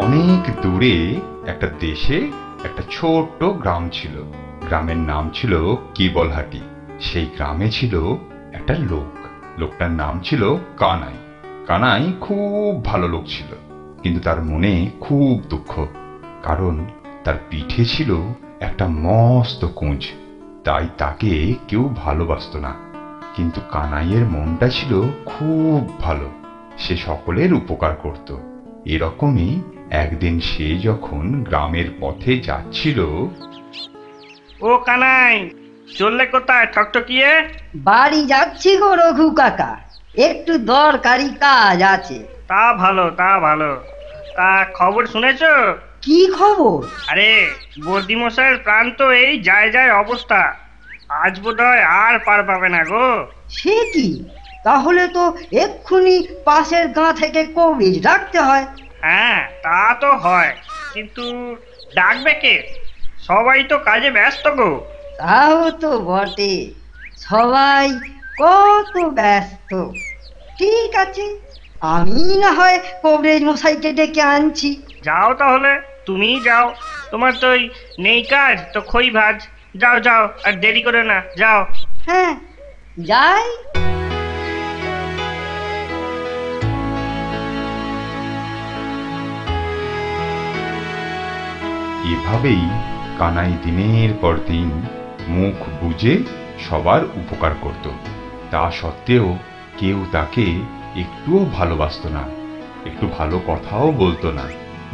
অনেক দূরে একটা দেশে একটা ছোট্ট গ্রাম ছিল। গ্রামের নাম ছিল কেবলহাটি। সেই গ্রামে ছিল একটা লোক। লোকটার নাম ছিল কানাই। কানাই খুব ভালো লোক ছিল, কিন্তু তার মনে খুব দুঃখ, কারণ তার পিঠে ছিল একটা মস্ত কুঁজ। তাই তাকে কেউ ভালোবাসত না। কিন্তু কানাইয়ের মনটা ছিল খুব ভালো, সে সকলের উপকার করত। এরকমই একদিন সে যখন গ্রামের পথে যাচ্ছিল। ও কানাই, চললে কোথায় ঠকঠকিয়ে? বাড়ি যাচ্ছি গো রঘু কাকা, একটু দরকারি কাজ আছে। তা ভালো, তা ভালো। তা খবর শুনেছো? কি খবর? আরে বর্দিমশাইয়ের প্রাণ তো এই যায় যায় অবস্থা। আজ বোধহয় আর পার পাবে না গো। সে কি? তাহলে তো এক্ষুনি পাশের গাঁ থেকে কবির ডাকতে হয়। হ্যাঁ তা তো হয়, কিন্তু ডাকবে কে? সবাই তো কাজে ব্যস্ত গো। তাও তো বটে, সবাই কত ব্যস্ত। ঠিক আছে, আমি না হয় কবরেজ মশাইকে ডেকে আনছি। যাও তাহলে, তুমিই যাও। তোমার তো ওই নেই কাজ তো খই ভাজ। যাও যাও, আর দেরি করে না, যাও। হ্যাঁ, যাই। এভাবেই কানাই দিনের পর দিন মুখ বুজে সবার উপকার করত। তা সত্ত্বেও কেউ তাকে একটুও ভালোবাসত না, একটু ভালো কথাও বলতো না,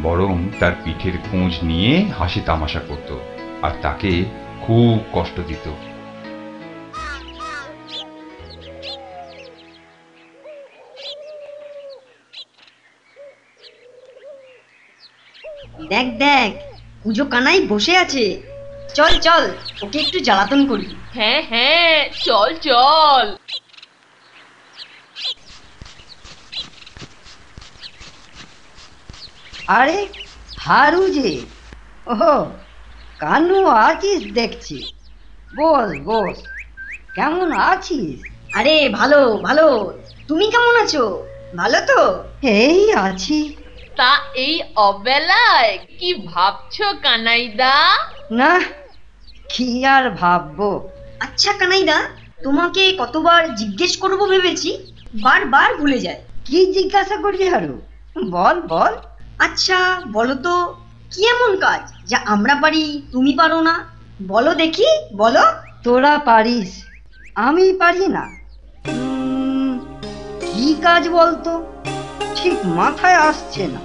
বরং তার পিঠের খোঁজ নিয়ে হাসি তামাশা করত আর তাকে খুব কষ্ট দিত। দেখ দেখ, পুজো কানাই বসে আছে। চল চল, ওকে একটু জ্বালাতন করি। হ্যাঁ হ্যাঁ, চল চল। আরে হারু যে, ওহো, কানু আছিস দেখছি। বস বস, কেমন আছিস? আরে ভালো ভালো, তুমি কেমন আছো? ভালো তো? এই আছি। তা এই অবেলায় কি ভাবছো কানাইদা? না, কি আর ভাববো। আচ্ছা কানাইদা, তোমাকে কতবার জিজ্ঞেস করব ভেবেছি, বারবার ভুলে যায়। কি জিজ্ঞাসা করবি হারু? বল বল। আচ্ছা বলো তো, কি এমন কাজ যা আমরা পারি তুমি পারো না? বলো দেখি, বলো। তোরা পারিস, আমি পারি না। কি কাজ বলতো? ঠিক মাথায় আসছে না।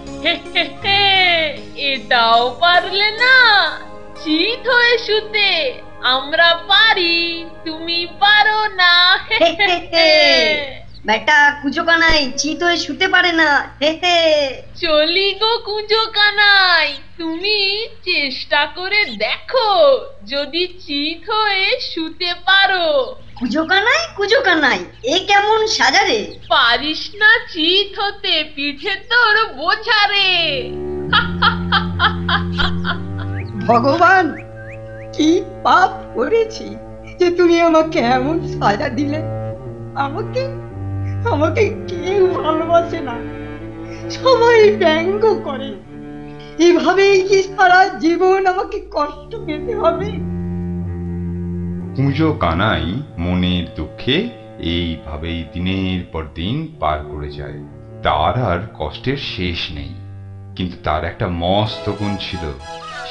এটাও পারলে না? চিত হয়ে শুতে আমরা পারি, তুমি পারো না। বেটা কুজো কানাই চিত হয়ে শুতে পারে না। চলি গো কুঁজো কানাই, তুমি চেষ্টা করে দেখো যদি চিত হয়ে শুতে পারো। কুজো কানাই, এ কেমন সাজারে? পারিস না চিত হতে, পিঠে তোর বোঝা রে। ভগবান, কি পাপ করেছি যে তুমি আমাকে এমন সাজা দিলে? আমাকে আমাকে কেউ ভালোবাসে না, সবাই ব্যঙ্গ করে। এভাবেই কি সারা জীবন আমাকে কষ্ট পেতে হবে? কুঁজো কানাই মনের দুঃখে এইভাবেই দিনের পর দিন পার করে যায়। তার আর কষ্টের শেষ নেই। কিন্তু তার একটা মস্ত গুণ ছিল,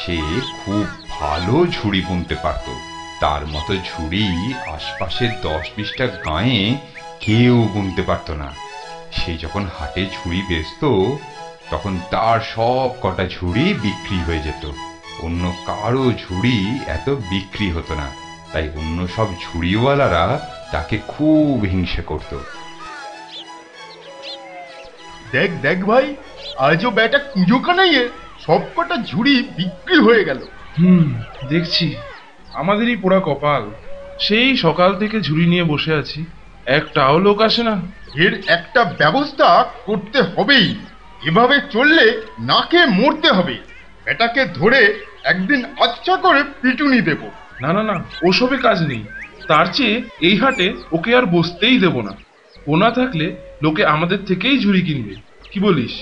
সে খুব ভালো ঝুড়ি বুনতে পারত। তার মতো ঝুড়ি আশপাশের 10-20টা গাঁয়ে কেউ বুনতে পারত না। সে যখন হাটে ঝুড়ি বেচত, তখন তার সব কটা ঝুড়ি বিক্রি হয়ে যেত। অন্য কারো ঝুড়ি এত বিক্রি হতো না, তাই অন্য সব ঝুড়িওয়ালারা তাকে খুব হিংসে করত। দেখ দেখ ভাই, আজও বেটা কুঁজো কানাইয়ের সব কটা ঝুড়ি বিক্রি হয়ে গেল। দেখছি, আমাদেরই পোড়া কপাল। সেই সকাল থেকে ঝুড়ি নিয়ে বসে আছি, একটাও লোক আসে না। এর একটা ব্যবস্থা করতে হবেই। এভাবে চললে নাকে মরতে হবে। বেটাকে ধরে একদিন আচ্ছা করে পিটুনি দেব। না না না, ওসবে কাজ নেই। তার চেয়ে এই হাটে ওকে আর বসতেই দেব না। ও না থাকলে লোকে আমাদের থেকেই ঝুড়ি কিনবে, কি বলিস?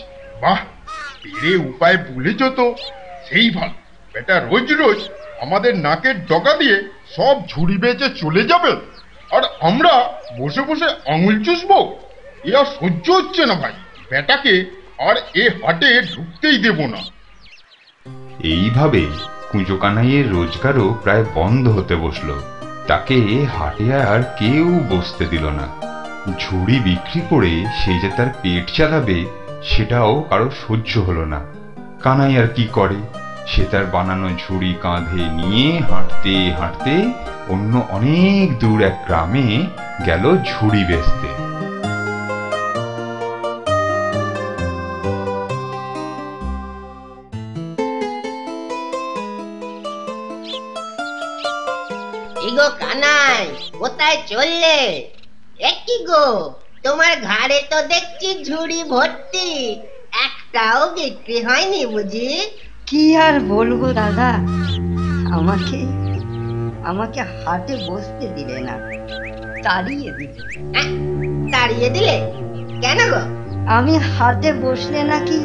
বাহ, পেরে উপায় বলেছ তো সেই ভালো। বেটা রোজ রোজ আমাদের নাকের ডগা দিয়ে সব ঝুড়ি বেচে চলে যাবে, আর আমরা বসে বসে আঙুল চুষবো? এ আর সহ্য হচ্ছে না ভাই। বেটাকে আর এ হাটে ঢুকতেই দেব না। এইভাবে কুঁজো কানাইয়ের রোজগারও প্রায় বন্ধ হতে বসলো। তাকে হাটে আর কেউ বসতে দিল না। ঝুড়ি বিক্রি করে সে যে তার পেট চালাবে সেটাও কারো সহ্য হলো না। কানাই আর কি করে, সে তার বানানো ঝুড়ি কাঁধে নিয়ে হাঁটতে হাঁটতে অন্য অনেক দূর এক গ্রামে গেল ঝুড়ি বেচতে। ইগো কানাই, কোথায় চললে? একই গো, তোমার ঘাড়ে তো দেখছি ঝুড়ি ভর্তি, একটাও বিক্রি হয়নি বুঝি? কি আর বলবো দাদা, আমাকে আমাকে হাটে বসতে দিলে না, তাড়িয়ে দিলে। তাড়িয়ে দিলে কেন গো? আমি হাটে বসলে নাকি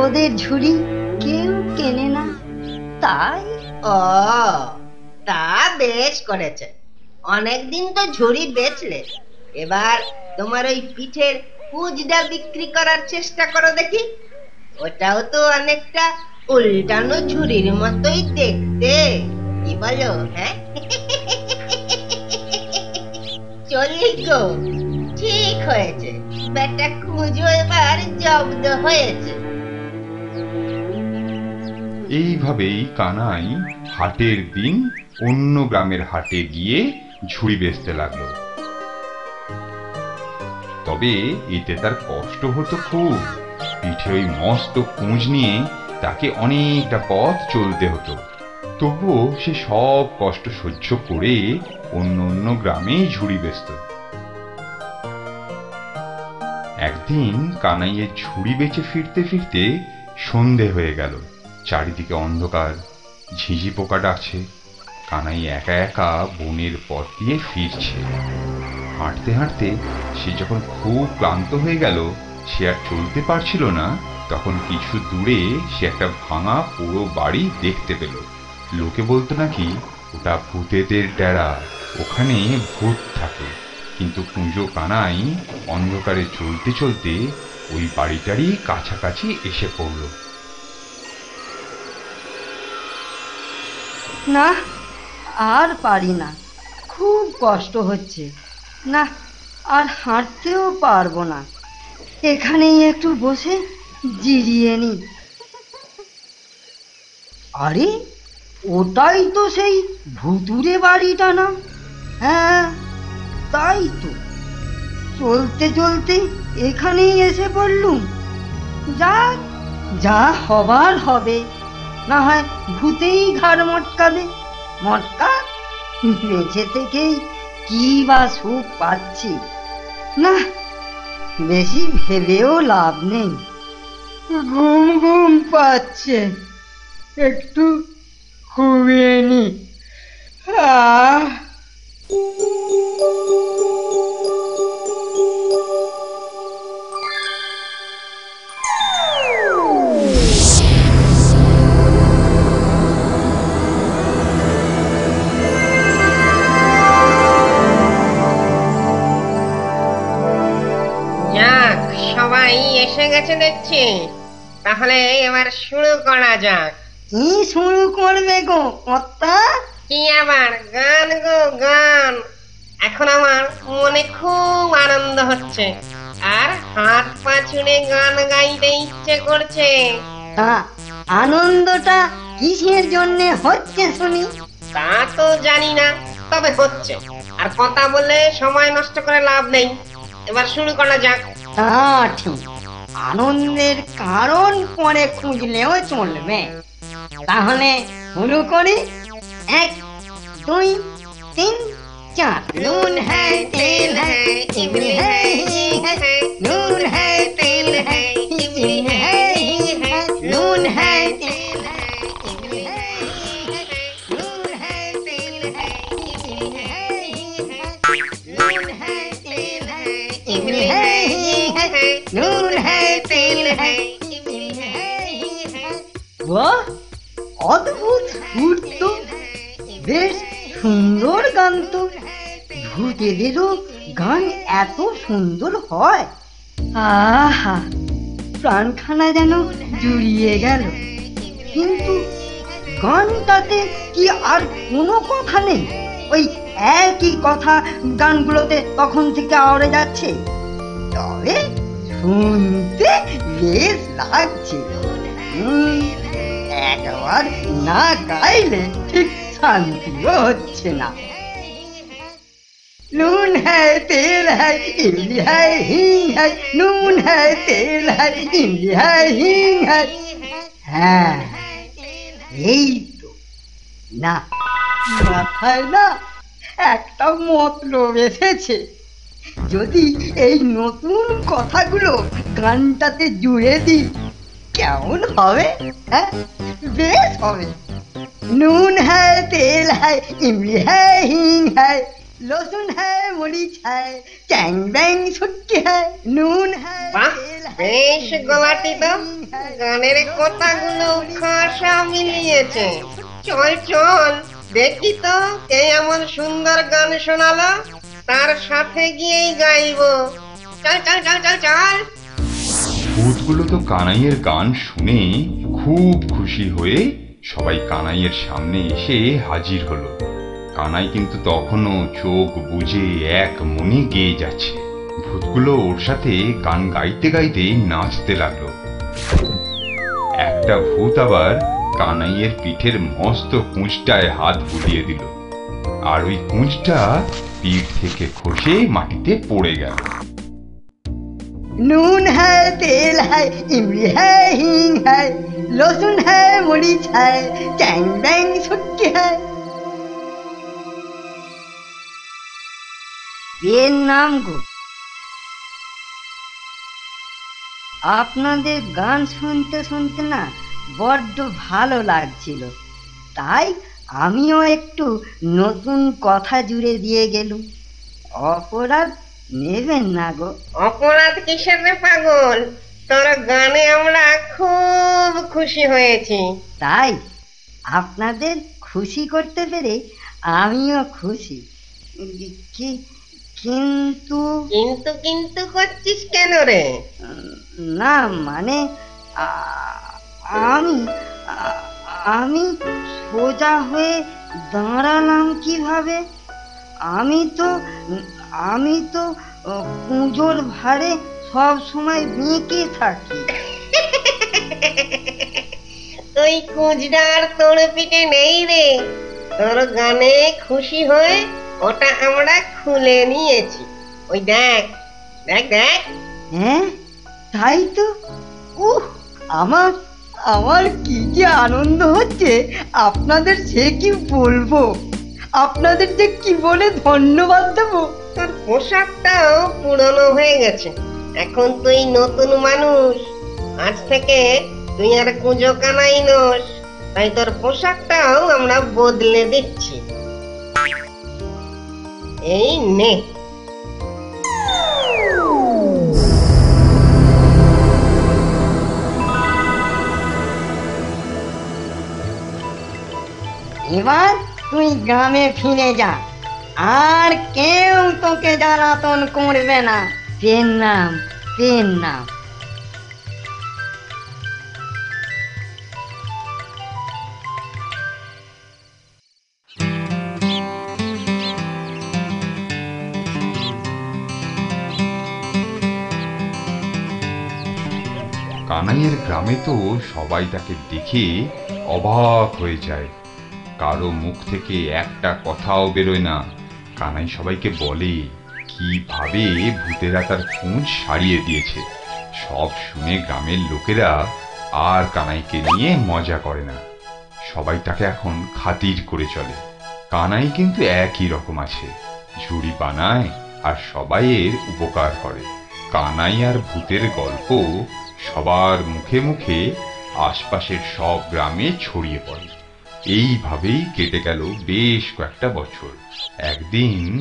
ওদের ঝুড়ি কেউ কেনে না, তাই। ও, তা বেশ করেছে। অনেকদিন তো ঝুড়ি বেচলে, এবার তোমার ওই পিঠের কুঁজটা বিক্রি করার চেষ্টা করো দেখি। ওটাও তো অনেকটা উল্টানো ঝুড়ির মতোই দেখতে, কি বলো? হ্যাঁ, চলি গো, ঠিক হয়েছে। বেটা কুঁজো এবার জব্দ হয়েছে। এইভাবেই কানাই হাটের দিন অন্য গ্রামের হাটে গিয়ে ঝুড়ি বেচতে লাগলো। তবে এতে তার কষ্ট হতো খুব। পিঠে ওই মস্ত কুঁজ নিয়ে তাকে অনেকটা পথ চলতে হতো। তবুও সে সব কষ্ট সহ্য করে অন্য অন্য গ্রামে ঝুড়ি বেচত। একদিন কানাইয়ের ঝুড়ি বেচে ফিরতে ফিরতে সন্ধে হয়ে গেল। চারিদিকে অন্ধকার, ঝিঁঝি পোকা ডাকছে। কানাই একা একা বনের পথ দিয়ে ফিরছে। হাঁটতে হাঁটতে সে যখন খুব ক্লান্ত হয়ে গেল, সে আর চলতে পারছিল না, তখন কিছু দূরে সে একটা ভাঙা পুরো বাড়ি দেখতে পেল। লোকে বলতো নাকি ওটা ভূতেদের ডেরা, ওখানে ভূত থাকে। কিন্তু কুঁজো কানাই অন্ধকারে চলতে চলতে ওই বাড়িটারই কাছাকাছি এসে পড়ল। না, আর পারি না, খুব কষ্ট হচ্ছে। না, আর হাঁটতেও পারবো না, এখানেই একটু বসে জিরিয়ে নি। আরে, ওটাই তো সেই ভুতুরে বাড়িটা না? হ্যাঁ, তাই তো। চলতে চলতে এখানেই এসে পড়লুম। যাক, যা হবার হবে, না হয় ভূতেই ঘাড় মটকাবে। মটকা, বেঁচে থেকেই কি বা সুখ পাচ্ছি। না, বেশি ভেবেও লাভ নেই। ঘুম ঘুম পাচ্ছে, একটু ঘুমিয়ে নি। যাক, সবাই এসে গেছে দেখছি, তাহলে এবার শুরু করা যাক। কি শুরু করবে গো কর্তা? কি আবার গান গো, গান। এখন আমার মনে খুব আনন্দ হচ্ছে, আর হাত পা ছুড়ে গান গাইতে ইচ্ছে করছে। তা আনন্দটা কিসের জন্য হচ্ছে শুনি? তা তো জানি না, তবে হচ্ছে। আর কথা বলে সময় নষ্ট করে লাভ নেই, এবার শুরু করা যাক। তা ঠিক, আনন্দের কারণ পরে খুঁজলেও চলবে। তাহলে শুরু করি। 1 2 3 4। নুন হ্যায়, তেল হ্যায়, ইমলি হ্যায়, নুন হ্যায়, তেল হ্যায়, ইমলি হ্যায়, নুন হ্যায়, তেল হ্যায়, ইমলি হ্যায়, নুন হ্যায়, তেল হ্যায়, ইমলি হ্যায়, নুন হ্যায়, তেল হ্যায়, ইমলি হ্যায়, নুন হ্যায়, তেল হ্যায়, ইমলি হ্যায়। বাহ, অদ্ভুত সুর তো, বেশ সুন্দর গান তো। ভূতেদেরও গান এত সুন্দর হয়? আহা, প্রাণখানা যেন জুড়িয়ে গেল। কিন্তু গানটাতে কি আর কোনো কথা নেই? ওই একই কথা গানগুলোতে তখন থেকে আওড়ে যাচ্ছে। তবে শুনতে বেশ লাগছে। একবার না গাইলে ঠিক শান্তিও হচ্ছে না। नून है तेल है इमली है हींग है, नून है तेल है इमली है हींग है। হ্যাঁ, এই তো। না, মাথায় না একটা মতলব এসেছে। যদি এই নতুন কথাগুলো গানটাতে জুড়ে দিই কেমন হবে? হ্যাঁ, বেশ হবে। নুন হ্যায় তেল হ্যায় ইমলি হ্যায় হিং হ্যায়, লসুন হ্যায় মরিচ হ্যায়, চ্যাং ব্যাং ছুটকি হ্যায়, নুন হ্যায় বাহ, তেল হ্যায় বেশ গলাটি তো গানের কথাগুলো খাসা মিলিয়েছে। চল চল দেখি তো কে এমন সুন্দর গান শোনালো, তার সাথে গিয়েই গাইবো। চল চল চল চল চল। ভূতগুলো তো কানাইয়ের গান শুনে খুব খুশি হয়ে সবাই কানাইয়ের সামনে এসে হাজির হলো। কানাই কিন্তু তখনও চোখ বুজে এক মনে গেয়ে যাচ্ছে। ভূতগুলো ওর সাথে গান গাইতে গাইতে নাচতে লাগলো। একটা ভূত আবার কানাইয়ের পিঠের মস্ত কুঁচটায় হাত বুলিয়ে দিল, আর ওই কুঁচটা পিঠ থেকে খসে মাটিতে পড়ে গেল। नून है तेल है इमली है हींग है, लहसुन है मरीच है, चैंग बैंग छुटकी है। এর নাম গো। আপনাদের গান শুনতে শুনতে না বড্ড ভালো লাগছিল, তাই আমিও একটু নতুন কথা জুড়ে দিয়ে গেলুম। অপরাধ নেবেন না গো। অপরাধ কিসের রে পাগল, তোর গানে আমরা খুব খুশি হয়েছি। তাই আপনাদের খুশি করতে পেরে আমিও খুশি। কিন্তু কিন্তু কিন্তু করছিস কেন রে? না মানে আমি আমি সোজা হয়ে দাঁড়ালাম কিভাবে? আমি তো পুজোর ভারে সব সময় বেঁকে থাকি। তুই কুঁজডার তোর পিঠে নেই রে, তোর গানে খুশি হয়ে ওটা আমরা খুলে নিয়েছি। ওই দেখ দেখ দেখ। হ্যাঁ তাই তো। উহ, আমার আমার কি যে আনন্দ হচ্ছে আপনাদের সে কি বলবো। আপনাদের যে কি বলে ধন্যবাদ দেবো। তোর পোশাকটাও পুরনো হয়ে গেছে, এখন তুই নতুন মানুষ। আজ থেকে তুই আর কুঁজো কানাই নোস, তাই তোর পোশাকটাও আমরা বদলে দিচ্ছি। এই নে। এবার তুই গ্রামে ফিরে যা, আর কেউ তোকে জ্বালাতন করবে না। পেন নাম, পেন নাম। কানাইয়ের গ্রামে তো সবাই তাকে দেখে অবাক হয়ে যায়। কারো মুখ থেকে একটা কথাও বেরোয় না। কানাই সবাইকে বলে কিভাবে ভূতেরা তার খুঁজ সারিয়ে দিয়েছে। সব শুনে গ্রামের লোকেরা আর কানাইকে নিয়ে মজা করে না, সবাই তাকে এখন খাতির করে চলে। কানাই কিন্তু একই রকম আছে, ঝুড়ি বানায় আর সবাইয়ের উপকার করে। কানাই আর ভূতের গল্প সবার মুখে মুখে আশপাশের সব গ্রামে ছড়িয়ে পড়ে। এইভাবেই কেটে গেল বেশ কয়েকটা বছর। একদিন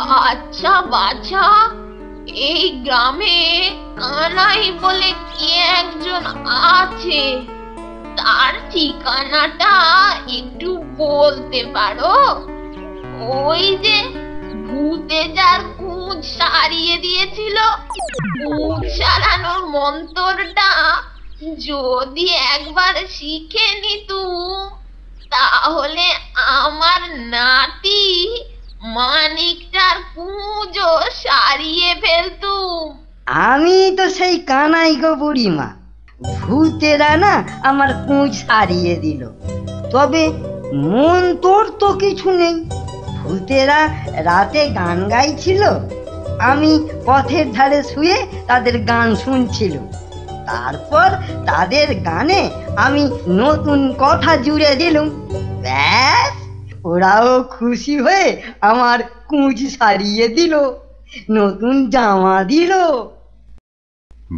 আচ্ছা বাছা, এই গ্রামে কানাই বলে কে একজন আছে, তার ঠিকানাটা একটু বলতে পারো? ওই যে ভূতে যার কুঁজ সারিয়ে দিয়েছিল, কুঁজ সারানোর মন্ত্রটা যদি একবার শিখে নিতুম, তাহলে আমার নাতি মানিকটার কুঁজও সারিয়ে ফেলতুম। আমি তো সেই কানাই গো বুড়িমা, ভূতেরা না আমার কুঁজ সারিয়ে দিল, তবে মন তোর তো কিছু নেই। ভূতেরা রাতে গান গাইছিল, আমি পথের ধারে শুয়ে তাদের গান শুনছিল, তারপর তাদের গানে আমি নতুন কথা জুড়ে দিলুম, ব্যাস ওরাও খুশি হয়ে আমার কুঁজ সারিয়ে দিল, নতুন জামা দিল।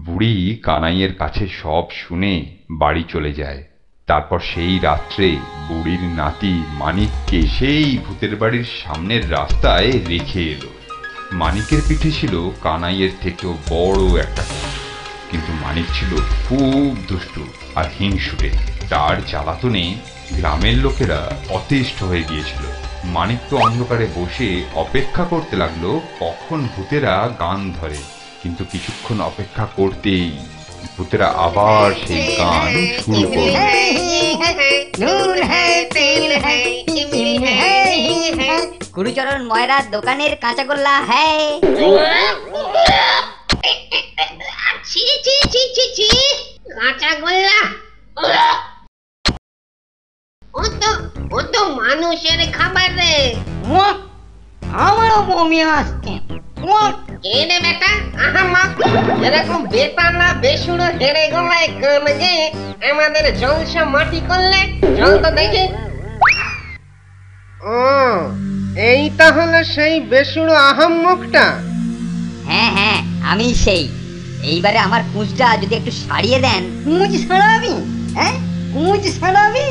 বুড়ি কানাইয়ের কাছে সব শুনে বাড়ি চলে যায়। তারপর সেই রাত্রে বুড়ির নাতি মানিককে সেই ভূতের বাড়ির সামনের রাস্তায় রেখে এলো। মানিকের পিঠে ছিল কানাইয়ের থেকেও বড় একটা কুঁজ, কিন্তু মানিক ছিল খুব দুষ্টু আর হিংসুটে। তার জ্বালাতনে গ্রামের লোকেরা অতিষ্ঠ হয়ে গিয়েছিল। মানিক তো অন্ধকারে বসে অপেক্ষা করতে লাগলো কখন ভূতেরা গান ধরে, কিন্তু কিছুক্ষণ অপেক্ষা করতেই ভূতেরা আবার সেই গান শুরু করল। গুরুচরণ ময়রার দোকানের কাঁচাগোল্লা হ্যাঁ। ছি ছি ছি ছি ছি, কাঁচাগোল্লা, ও তো মানুষের খাবার রে। আমারও বমি আসছে। এনে বেটা, আহাম্মক, এরকম বেতালা বেসুড়ো হেড়ে গলায় গান গেয়ে আমাদের জলসা মাটি করলে, জল তো দেখে। ও, এই তাহলে সেই বেসুড়ো আহাম্মকটা। হ্যাঁ হ্যাঁ, আমি সেই। এইবারে আমার কুঁজটা যদি একটু সারিয়ে দেন। কুঁজ সারাবি? হ্যাঁ, কুঁজ সারাবি?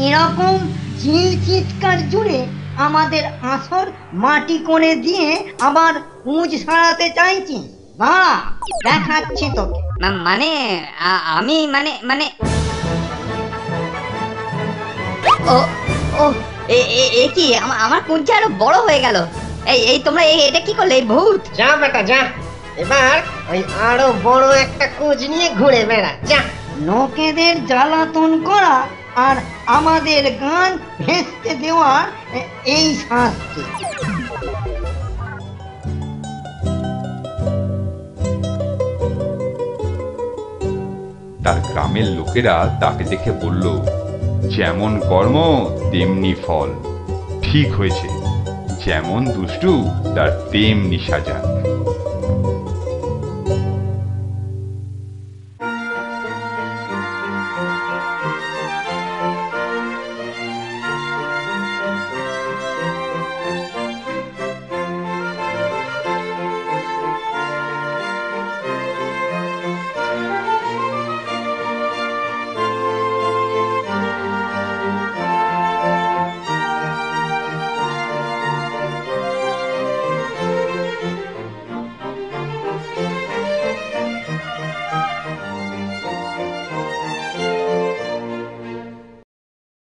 এরকম চিল চিৎকার জুড়ে আমাদের আসর মাটি করে দিয়ে আবার কুঁজ সারাতে চাইছি? না, দেখাচ্ছি তোকে। মানে আমি মানে মানে ও ও এ কি আমার কুঁজটা আরো বড় হয়ে গেল। এই তোমরা এটা কি করলে? ভূত! যা বেটা যা, এবার ওই আরো বড় একটা কুঁজ নিয়ে ঘুরে বেড়া যা। লোকেদের জ্বালাতন করা আর আমাদের গান ভেস্তে দেওয়ার এই শাস্তি। তার গ্রামের লোকেরা তাকে দেখে বলল, যেমন কর্ম তেমনি ফল। ঠিক হয়েছে, যেমন দুষ্টু তার তেমনি সাজা।